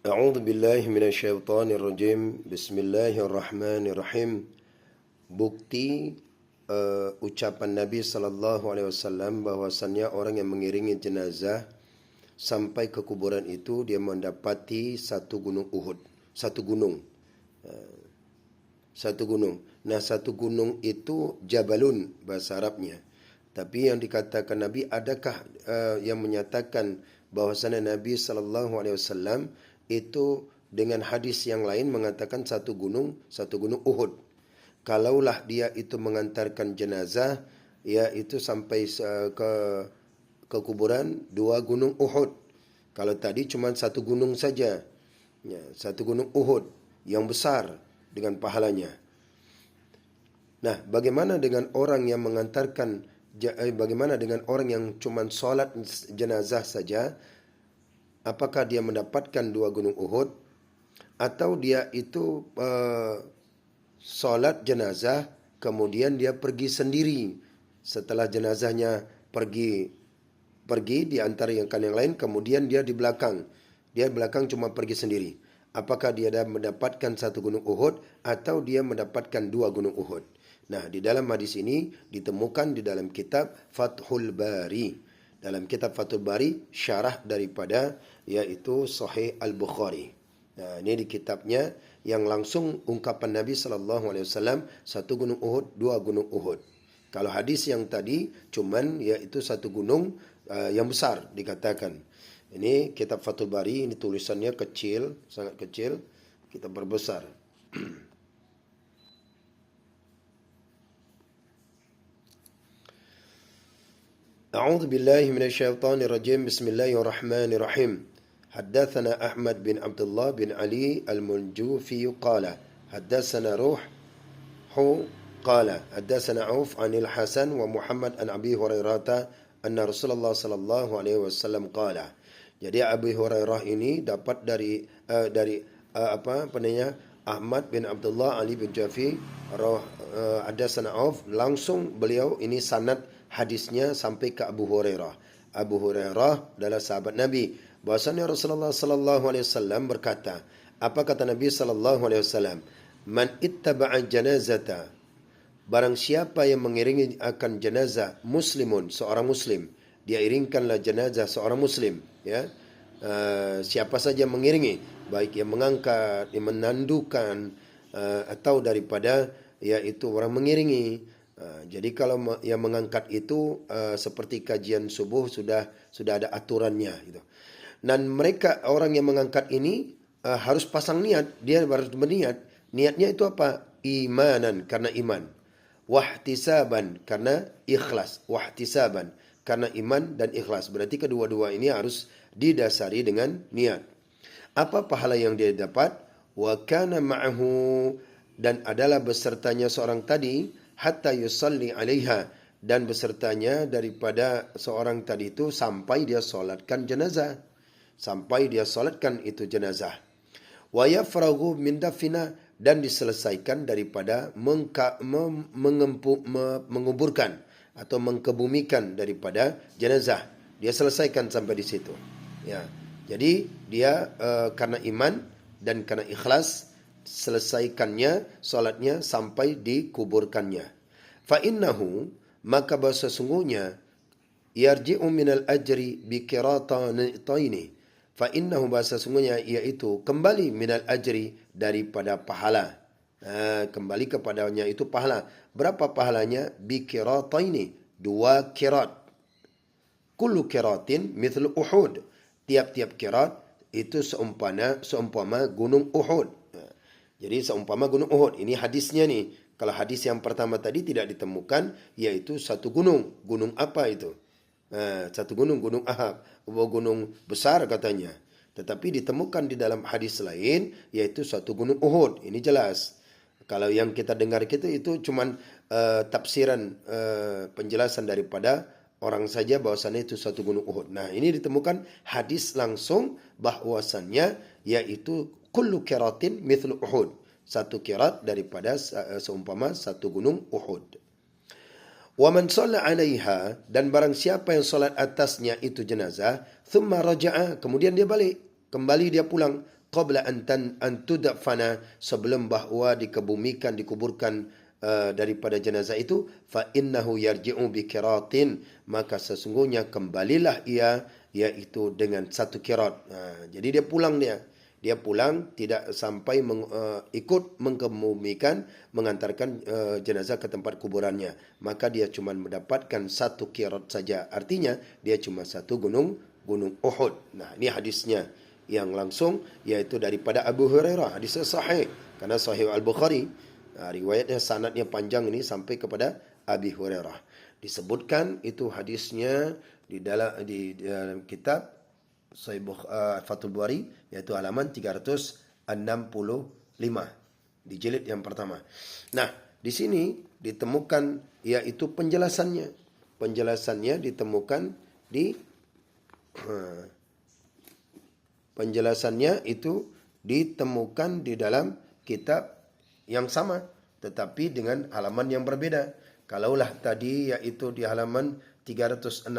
A'udzu billahi minasyaitonir rajim. Bismillahirrahmanirrahim. Bukti ucapan Nabi sallallahu alaihi wasallam bahwasannya orang yang mengiringi jenazah sampai ke kuburan itu dia mendapati satu gunung Uhud, satu gunung. Satu gunung. Nah, satu gunung itu Jabalun bahasa Arabnya. Tapi yang dikatakan Nabi, adakah yang menyatakan bahwasanya Nabi sallallahu alaihi wasallam itu dengan hadis yang lain mengatakan satu gunung Uhud. Kalaulah dia itu mengantarkan jenazah, ya itu sampai ke kuburan dua gunung Uhud. Kalau tadi cuma satu gunung saja, ya, satu gunung Uhud yang besar dengan pahalanya. Nah, bagaimana dengan orang yang mengantarkan, bagaimana dengan orang yang cuma solat jenazah saja? Apakah dia mendapatkan dua gunung Uhud? Atau dia itu solat jenazah, kemudian dia pergi sendiri. Setelah jenazahnya pergi di antara yang lain, kemudian dia di belakang. Dia belakang cuma pergi sendiri. Apakah dia dah mendapatkan satu gunung Uhud atau dia mendapatkan dua gunung Uhud? Nah, di dalam hadis ini ditemukan di dalam kitab Fathul Bari. Dalam kitab Fathul Bari, syarah daripada yaitu Sahih Al-Bukhari. Nah, ini di kitabnya yang langsung ungkapan Nabi SAW, satu gunung Uhud, dua gunung Uhud. Kalau hadis yang tadi cuman yaitu satu gunung yang besar dikatakan. Ini kitab Fathul Bari, ini tulisannya kecil, sangat kecil, kita perbesar. أعوذ بالله من الشيطان الرجيم. بسم الله الرحمن الرحيم. حدثنا أحمد بن عبد الله بن علي المنجوفي قال حدثنا روح قال حدثنا عوف عن الحسن ومحمد عن أبي هريرة أن رسول الله صلى الله عليه وسلم قال. Jadi Abu Hurairah ini dapat dari Ahmad bin Abdullah Ali bin Jafi hadasana Auf, langsung beliau ini sanad hadisnya sampai ke Abu Hurairah. Abu Hurairah adalah sahabat Nabi. Bahwasanya Rasulullah sallallahu alaihi wasallam berkata, apa kata Nabi sallallahu alaihi wasallam? Man ittaba'a janazata, barang siapa yang mengiringi akan jenazah muslimun, seorang muslim, dia iringkanlah jenazah seorang muslim, ya. Siapa saja mengiringi, baik yang mengangkat, yang menandukan, atau daripada yaitu orang mengiringi. Jadi kalau yang mengangkat itu seperti kajian subuh sudah ada aturannya gitu. Dan mereka orang yang mengangkat ini harus pasang niat, dia harus berniat. Niatnya itu apa? Imanan, karena iman. Wahtisaban, karena ikhlas. Wahtisaban, karena iman dan ikhlas. Berarti kedua-dua ini harus didasari dengan niat. Apa pahala yang dia dapat? Wa kana ma'ahu, dan adalah besertanya seorang tadi, hatta yusalli alaiha, dan besertanya daripada seorang tadi itu sampai dia solatkan jenazah, sampai dia solatkan itu jenazah. Wa yafraghu min dafina, dan diselesaikan daripada menguburkan atau mengkebumikan daripada jenazah. Dia selesaikan sampai di situ. Ya. Jadi dia karena iman dan karena ikhlas selesaikannya solatnya sampai dikuburkannya. Fa innahu, maka bahasa sesungguhnya, yarji'u minal ajri bi qiratanaini. Fa innahu, bahasa sesungguhnya yaitu kembali minal ajri, daripada pahala. Kembali kepadanya itu pahala. Berapa pahalanya? Bi qirataini, dua qirat. Kullu qiratin mithlu Uhud. Tiap-tiap qirat itu seumpama gunung Uhud. Jadi seumpama gunung Uhud. Ini hadisnya nih. Kalau hadis yang pertama tadi tidak ditemukan, yaitu satu gunung. Gunung apa itu? Satu gunung Ahab. Gunung besar katanya. Tetapi ditemukan di dalam hadis lain, yaitu satu gunung Uhud. Ini jelas. Kalau yang kita dengar itu cuman tafsiran, penjelasan daripada orang saja bahwasannya itu satu gunung Uhud. Nah, ini ditemukan hadis langsung bahwasannya yaitu kullu qiratin mithlu Uhud. Satu qirat daripada seumpama satu gunung Uhud. Wa man shalla 'alaiha, dan barang siapa yang salat atasnya itu jenazah, thumma raja'a, kemudian dia balik, kembali dia pulang, qabla an tudfana, sebelum bahwa dikuburkan daripada jenazah itu, fa innahu yarji'u bi qiratin, maka sesungguhnya kembalilah ia yaitu dengan 1 qirat. Jadi dia pulang tidak sampai ikut mengkebumikan, mengantarkan jenazah ke tempat kuburannya, maka dia cuma mendapatkan 1 qirat saja, artinya dia cuma 1 gunung Uhud. Nah, ini hadisnya yang langsung, yaitu daripada Abu Hurairah, hadisnya sahih karena sahih Al-Bukhari. Riwayatnya, sanadnya panjang ini sampai kepada Abi Hurairah. Disebutkan itu hadisnya di dalam kitab Sahih Fathul Bari, yaitu halaman 365 di jilid yang pertama. Nah, di sini ditemukan yaitu penjelasannya. Penjelasannya ditemukan di penjelasannya itu ditemukan di dalam kitab yang sama, tetapi dengan halaman yang berbeda. Kalaulah tadi yaitu di halaman 365,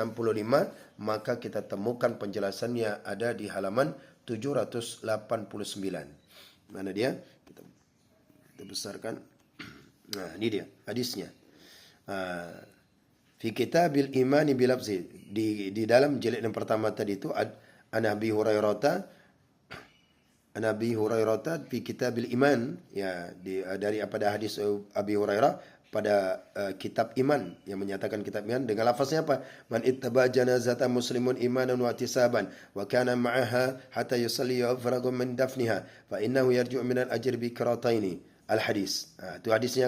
maka kita temukan penjelasannya ada di halaman 789. Mana dia? Kita besarkan. Nah, ini dia hadisnya. Fi kitabil imani bilafzi, di dalam jilid yang pertama tadi itu Nabi Hurairah fi kitabil iman, ya, daripada hadis Abi Hurairah pada kitab iman, yang menyatakan kitab iman dengan lafaznya apa? Man ittaba janazata muslimun imanan wa ihtisaban wa kana ma'aha hatta yusalli wa faraga min dafniha fa innahu yarji'u min al-ajri bi qirataini al hadis. Itu hadisnya kan?